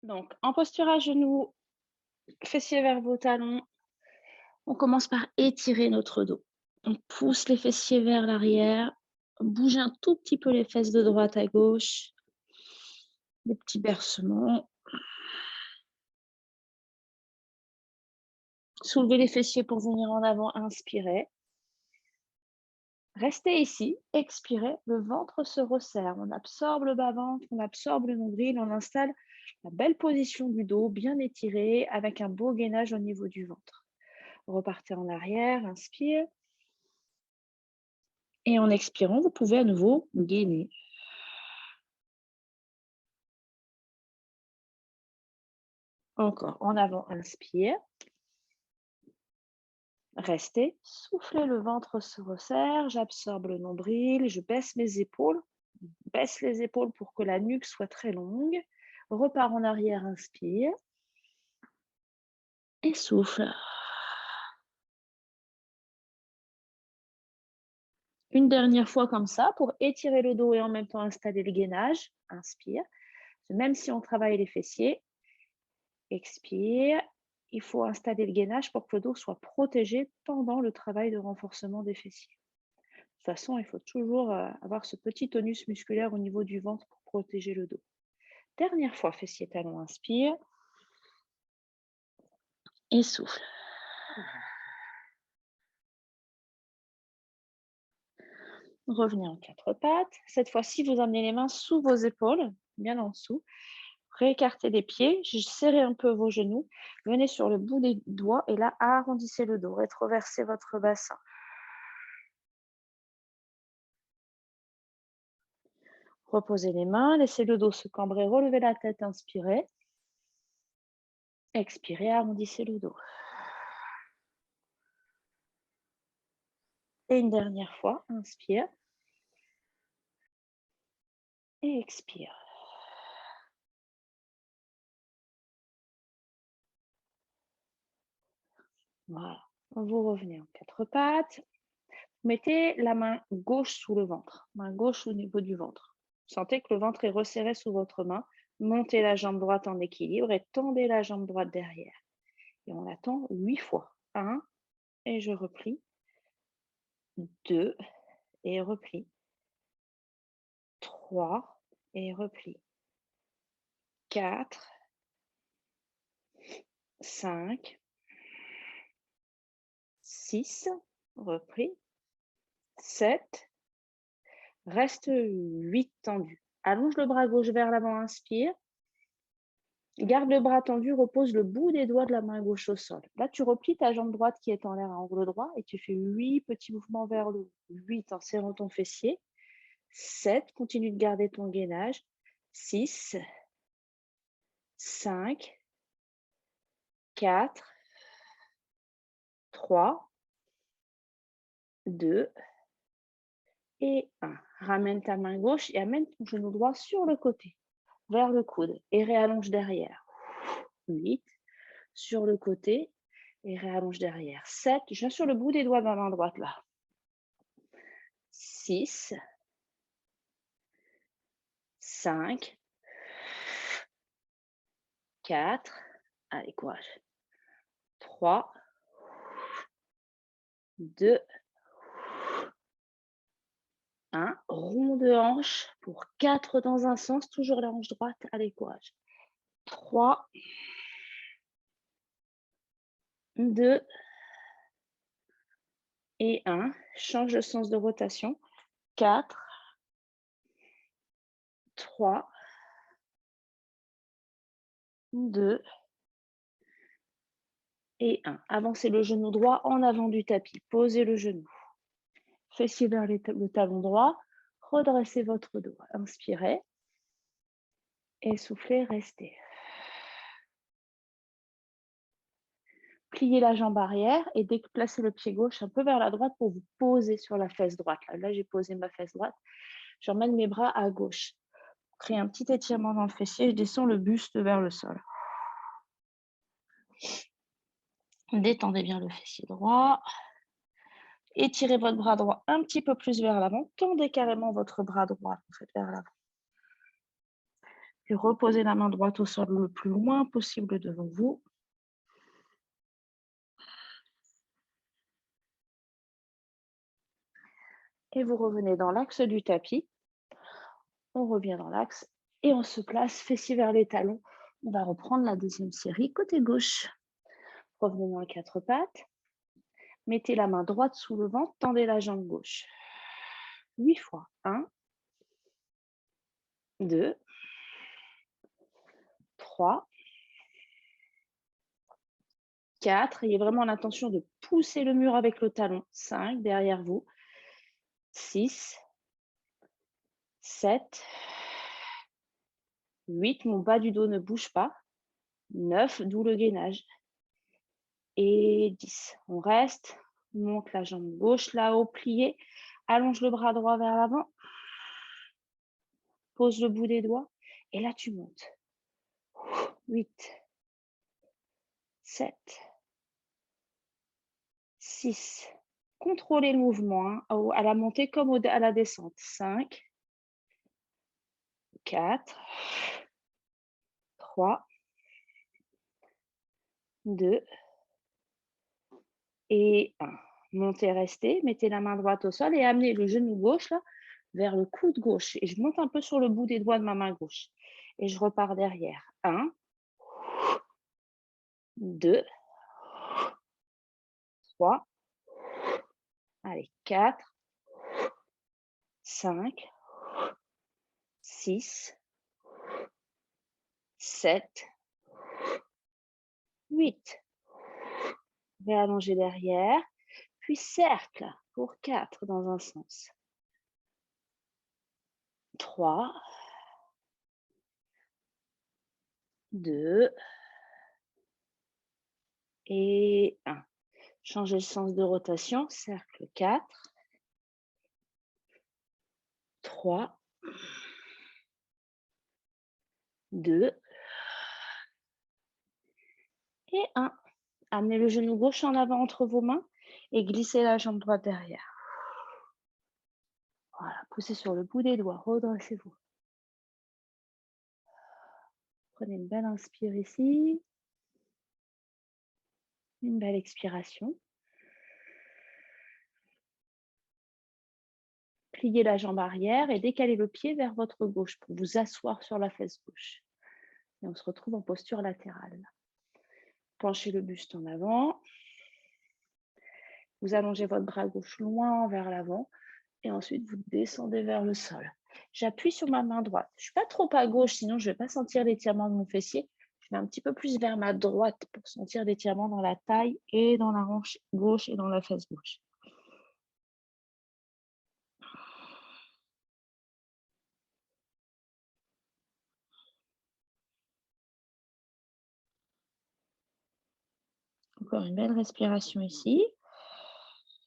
Donc, en posture à genoux, fessiers vers vos talons, on commence par étirer notre dos. On pousse les fessiers vers l'arrière, bouge un tout petit peu les fesses de droite à gauche, des petits bercements. Soulevez les fessiers pour venir en avant, inspirez. Restez ici, expirez, le ventre se resserre. On absorbe le bas-ventre, on absorbe le nombril, on installe la belle position du dos, bien étiré, avec un beau gainage au niveau du ventre. Repartez en arrière, inspire. Et en expirant, vous pouvez à nouveau gainer. Encore en avant, inspire. Restez, soufflez, le ventre se resserre, j'absorbe le nombril, je baisse mes épaules, baisse les épaules pour que la nuque soit très longue. Repars en arrière, inspire. Et souffle. Une dernière fois comme ça pour étirer le dos et en même temps installer le gainage. Inspire. Même si on travaille les fessiers, expire. Il faut installer le gainage pour que le dos soit protégé pendant le travail de renforcement des fessiers. De toute façon, il faut toujours avoir ce petit tonus musculaire au niveau du ventre pour protéger le dos. Dernière fois, fessiers talons, inspire. Et souffle. Revenez en quatre pattes. Cette fois-ci, vous amenez les mains sous vos épaules, bien en dessous. Réécartez les pieds, serrez un peu vos genoux. Venez sur le bout des doigts et là, arrondissez le dos. Rétroversez votre bassin. Reposez les mains, laissez le dos se cambrer, relevez la tête, inspirez. Expirez, arrondissez le dos. Et une dernière fois, inspire. Et expire. Voilà. Vous revenez en quatre pattes. Mettez la main gauche sous le ventre, main gauche au niveau du ventre. Sentez que le ventre est resserré sous votre main. Montez la jambe droite en équilibre et tendez la jambe droite derrière. Et on attend 8 fois. 1, et je replie. 2, et replie. 3, et replie. 4, 5, 6, repris. 7, reste 8 tendus. Allonge le bras gauche vers l'avant, inspire. Garde le bras tendu, repose le bout des doigts de la main gauche au sol. Là, tu replies ta jambe droite qui est en l'air à angle droit et tu fais 8 petits mouvements vers le haut. 8 en serrant ton fessier. 7, continue de garder ton gainage. 6, 5, 4, 3, 2 et 1. Ramène ta main gauche et amène ton genou droit sur le côté, vers le coude et réallonge derrière. 8, sur le côté et réallonge derrière. 7, je viens sur le bout des doigts de la main droite là. 6, 5, 4, allez, courage. 3, 2, 1. Rond de hanche pour 4 dans un sens, toujours la hanche droite, allez, courage. 3, 2 et 1. Change de sens de rotation. 4, 3, 2 et 1. Avancez le genou droit en avant du tapis. Posez le genou. Fessier vers le talon droit. Redressez votre dos. Inspirez. Et soufflez, restez. Pliez la jambe arrière et déplacez le pied gauche un peu vers la droite pour vous poser sur la fesse droite. Là j'ai posé ma fesse droite. J'emmène mes bras à gauche. Créez un petit étirement dans le fessier. Je descends le buste vers le sol. Détendez bien le fessier droit. Étirez votre bras droit un petit peu plus vers l'avant. Tendez carrément votre bras droit en fait, vers l'avant. Et reposez la main droite au sol le plus loin possible devant vous. Et vous revenez dans l'axe du tapis. On revient dans l'axe et on se place fessiers vers les talons. On va reprendre la deuxième série côté gauche. Revenez dans les quatre pattes. Mettez la main droite sous le ventre, tendez la jambe gauche. 8 fois. 1, 2, 3, 4. Ayez vraiment l'intention de pousser le mur avec le talon. 5, derrière vous. 6, 7, 8. Mon bas du dos ne bouge pas. 9, d'où le gainage. Et 10. On reste. On monte la jambe gauche là-haut, pliée. Allonge le bras droit vers l'avant. Pose le bout des doigts. Et là, tu montes. 8, 7, 6. Contrôlez le mouvement hein, à la montée comme à la descente. 5, 4, 3, 2 et 1. Montez, restez. Mettez la main droite au sol et amenez le genou gauche là, vers le coude gauche. Et je monte un peu sur le bout des doigts de ma main gauche. Et je repars derrière. 1, 2, 3, allez, 4, 5, 6, 7, 8. Réallonger derrière, puis cercle pour 4 dans un sens. 3, 2 et 1. Changez le sens de rotation, cercle 4, 3, 2 et 1. Amenez le genou gauche en avant entre vos mains et glissez la jambe droite derrière. Voilà, poussez sur le bout des doigts, redressez-vous. Prenez une belle inspire ici. Une belle expiration. Pliez la jambe arrière et décalez le pied vers votre gauche pour vous asseoir sur la fesse gauche. Et on se retrouve en posture latérale. Penchez le buste en avant. Vous allongez votre bras gauche loin vers l'avant et ensuite vous descendez vers le sol. J'appuie sur ma main droite. Je ne suis pas trop à gauche, sinon je ne vais pas sentir l'étirement de mon fessier. Je vais un petit peu plus vers ma droite pour sentir l'étirement dans la taille et dans la hanche gauche et dans la fesse gauche. Encore une belle respiration ici,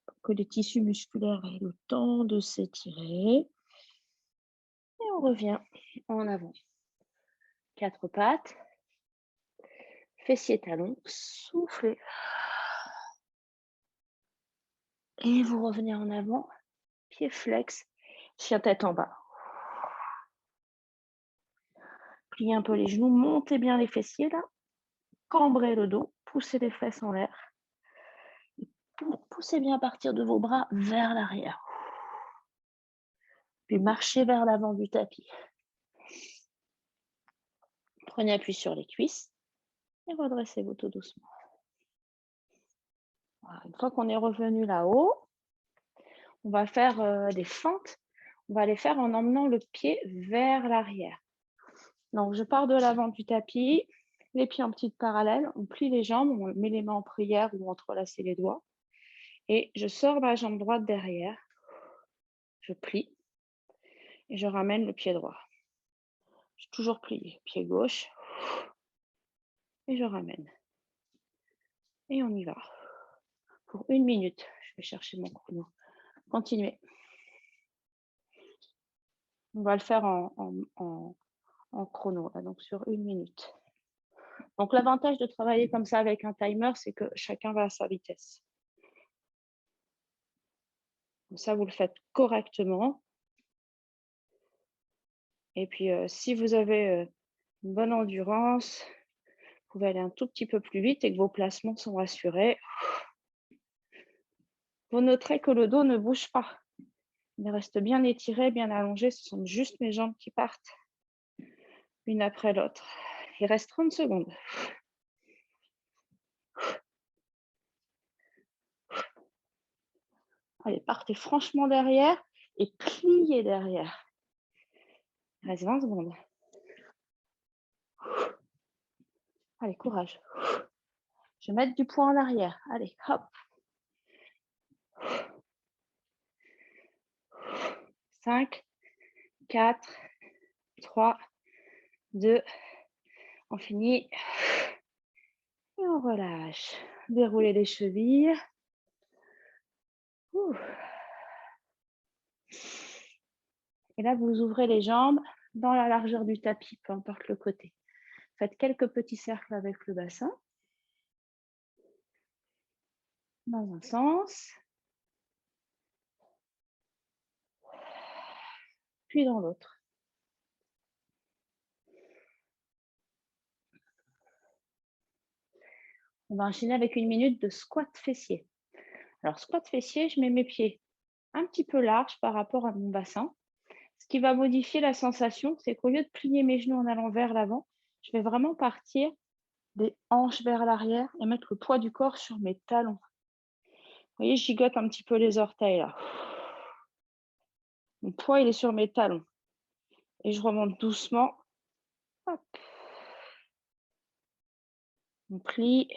pour que les tissus musculaires aient le temps de s'étirer. Et on revient en avant. Quatre pattes, fessiers talons, soufflez. Et vous revenez en avant, pied flex, chien tête en bas. Pliez un peu les genoux, montez bien les fessiers là, cambrez le dos, poussez les fesses en l'air. Poussez bien à partir de vos bras vers l'arrière. Puis marchez vers l'avant du tapis. Prenez appui sur les cuisses et redressez-vous tout doucement. Voilà. Une fois qu'on est revenu là-haut, on va faire des fentes. On va les faire en emmenant le pied vers l'arrière. Donc, je pars de l'avant du tapis, les pieds en petite parallèle, on plie les jambes, on met les mains en prière ou entrelacer les doigts. Et je sors ma jambe droite derrière, je plie et je ramène le pied droit. Je suis toujours plié, pied gauche et je ramène. Et on y va. Pour 1 minute, je vais chercher mon chrono. Continuez. On va le faire en chrono, là, donc sur 1 minute. Donc l'avantage de travailler comme ça avec un timer, c'est que chacun va à sa vitesse. Donc ça, vous le faites correctement. Et puis, si vous avez une bonne endurance. Vous pouvez aller un tout petit peu plus vite et que vos placements sont rassurés. Vous noterez que le dos ne bouge pas. Il reste bien étiré, bien allongé. Ce sont juste mes jambes qui partent, une après l'autre. Il reste 30 secondes. Allez, partez franchement derrière et pliez derrière. Il reste 20 secondes. Allez, courage. Je vais mettre du poids en arrière. Allez, hop. 5, 4, 3, 2, on finit. Et on relâche. Déroulez les chevilles. Et là, vous ouvrez les jambes dans la largeur du tapis, peu importe le côté. Faites quelques petits cercles avec le bassin. Dans un sens. Puis dans l'autre. On va enchaîner avec une minute de squat fessier. Alors, squat fessier, je mets mes pieds un petit peu larges par rapport à mon bassin. Ce qui va modifier la sensation, c'est qu'au lieu de plier mes genoux en allant vers l'avant, je vais vraiment partir des hanches vers l'arrière et mettre le poids du corps sur mes talons. Vous voyez, je gigote un petit peu les orteils là. Mon poids, il est sur mes talons. Et je remonte doucement. Hop. On plie.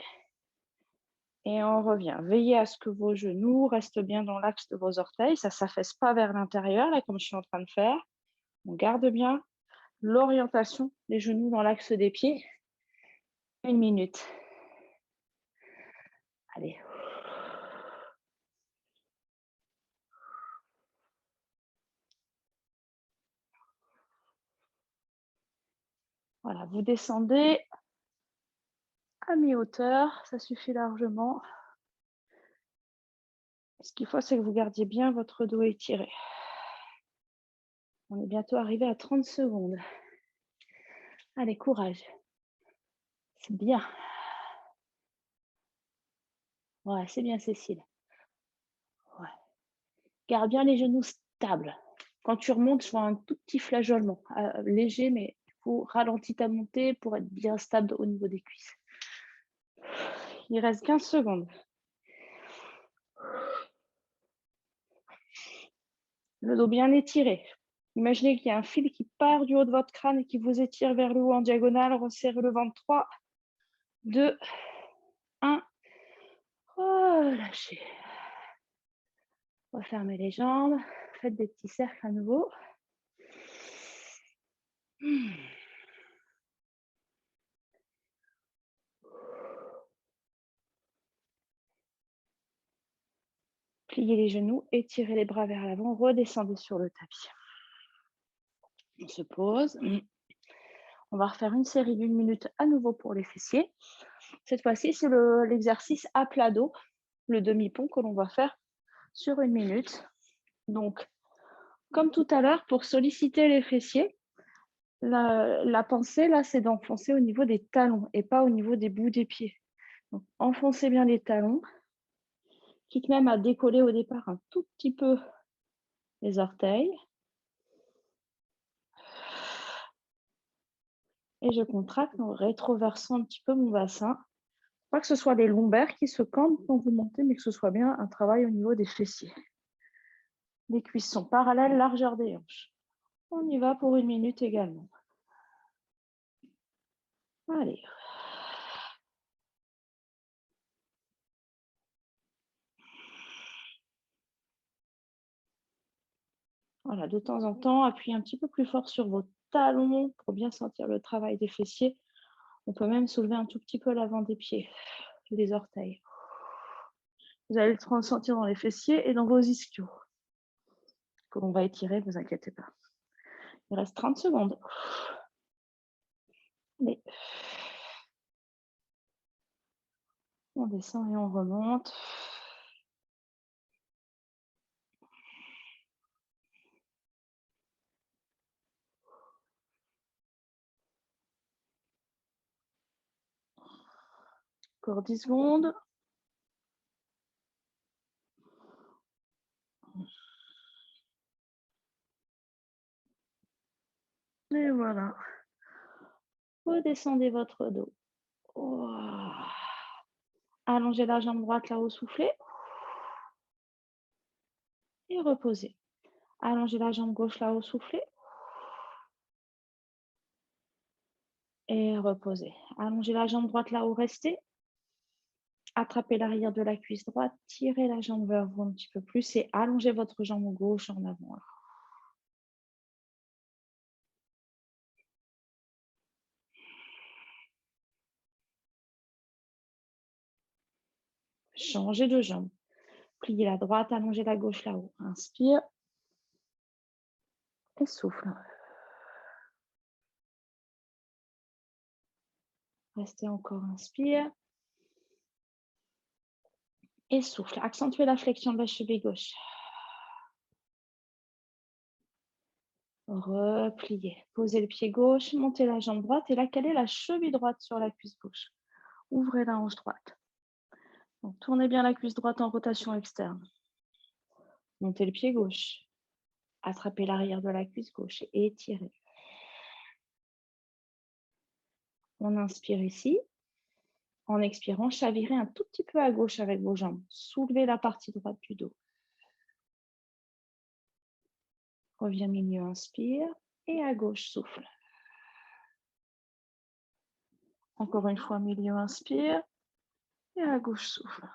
Et on revient. Veillez à ce que vos genoux restent bien dans l'axe de vos orteils. Ça ne s'affaisse pas vers l'intérieur, là, comme je suis en train de faire. On garde bien l'orientation des genoux dans l'axe des pieds. 1 minute. Allez. Voilà, vous descendez à mi-hauteur, ça suffit largement. Ce qu'il faut, c'est que vous gardiez bien votre dos étiré. On est bientôt arrivé à 30 secondes. Allez, courage. C'est bien. Ouais, c'est bien, Cécile. Ouais. Garde bien les genoux stables. Quand tu remontes, je vois un tout petit flageolement, léger, mais du coup, ralentis ta montée pour être bien stable au niveau des cuisses. Il reste 15 secondes. Le dos bien étiré. Imaginez qu'il y a un fil qui part du haut de votre crâne et qui vous étire vers le haut en diagonale. Resserrez le ventre. 3, 2, 1. Relâchez. Refermez les jambes. Faites des petits cercles à nouveau. Pliez les genoux, étirez les bras vers l'avant, redescendez sur le tapis. On se pose. On va refaire une série d'1 minute à nouveau pour les fessiers. Cette fois-ci, c'est l'exercice à plat dos, le demi-pont que l'on va faire sur 1 minute. Donc, comme tout à l'heure, pour solliciter les fessiers, la pensée, là, c'est d'enfoncer au niveau des talons et pas au niveau des bouts des pieds. Donc, enfoncez bien les talons, quitte même à décoller au départ un tout petit peu les orteils. Et je contracte en rétroversant un petit peu mon bassin. Pas que ce soit les lombaires qui se campent quand vous montez, mais que ce soit bien un travail au niveau des fessiers. Les cuisses sont parallèles, largeur des hanches. On y va pour 1 minute également. Allez. Voilà, de temps en temps, appuyez un petit peu plus fort sur vos talons pour bien sentir le travail des fessiers. On peut même soulever un tout petit peu l'avant des pieds, les orteils. Vous allez le ressentir dans les fessiers et dans vos ischios, que l'on va étirer, ne vous inquiétez pas. Il reste 30 secondes. Allez. On descend et on remonte. Encore 10 secondes. Et voilà. Redescendez votre dos. Ouah. Allongez la jambe droite là-haut, soufflez. Et reposez. Allongez la jambe gauche là-haut, soufflez. Et reposez. Allongez la jambe droite là-haut, restez. Attrapez l'arrière de la cuisse droite, tirez la jambe vers vous un petit peu plus et allongez votre jambe gauche en avant. Changez de jambe. Pliez la droite, allongez la gauche là-haut. Inspire. Et souffle. Restez encore, inspire. Et souffle. Accentuez la flexion de la cheville gauche. Repliez. Posez le pied gauche, montez la jambe droite et là, calez la cheville droite sur la cuisse gauche. Ouvrez la hanche droite. Donc, tournez bien la cuisse droite en rotation externe. Montez le pied gauche. Attrapez l'arrière de la cuisse gauche et étirez. On inspire ici. En expirant, chavirez un tout petit peu à gauche avec vos jambes. Soulevez la partie droite du dos. Reviens milieu, inspire. Et à gauche, souffle. Encore une fois, milieu, inspire. Et à gauche, souffle.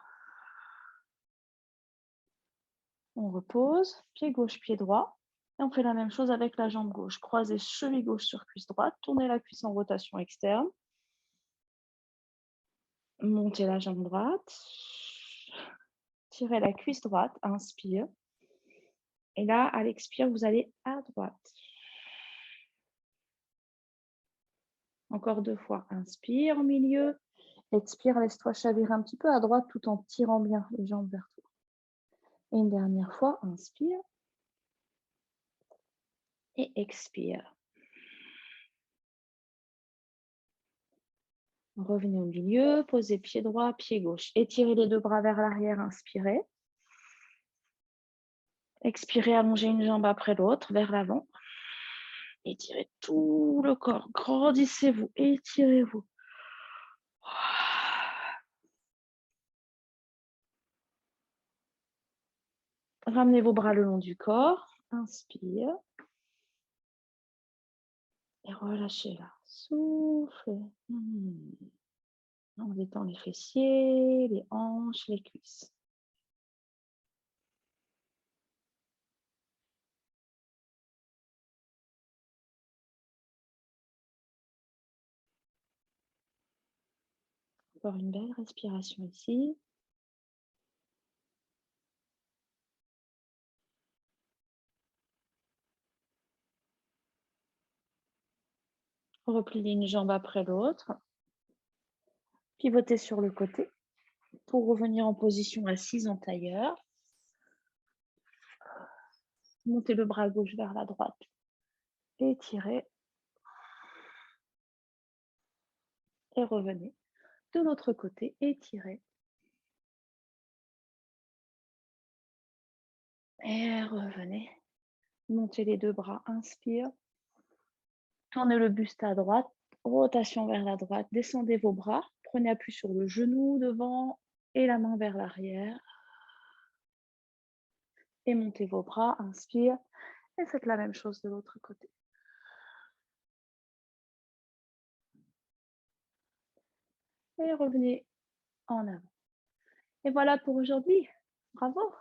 On repose. Pied gauche, pied droit. Et on fait la même chose avec la jambe gauche. Croisez cheville gauche sur cuisse droite. Tournez la cuisse en rotation externe. Montez la jambe droite. Tirez la cuisse droite. Inspire. Et là, à l'expire, vous allez à droite. Encore 2 fois. Inspire au milieu. Expire, laisse-toi chavirer un petit peu à droite tout en tirant bien les jambes vers toi. Et une dernière fois. Inspire. Et expire. Revenez au milieu. Posez pied droit, pied gauche. Étirez les 2 bras vers l'arrière. Inspirez. Expirez, allongez une jambe après l'autre vers l'avant. Étirez tout le corps. Grandissez-vous. Étirez-vous. Ramenez vos bras le long du corps. Inspire. Et relâchez là. Soufflez. On détend les fessiers, les hanches, les cuisses. Encore une belle respiration ici. Repliez une jambe après l'autre. Pivotez sur le côté pour revenir en position assise en tailleur. Montez le bras gauche vers la droite. Étirez. Et revenez. De l'autre côté, étirez. Et revenez. Montez les 2 bras. Inspire. Tournez le buste à droite. Rotation vers la droite. Descendez vos bras. Prenez appui sur le genou devant et la main vers l'arrière. Et montez vos bras. Inspire. Et faites la même chose de l'autre côté. Et revenez en avant. Et voilà pour aujourd'hui. Bravo!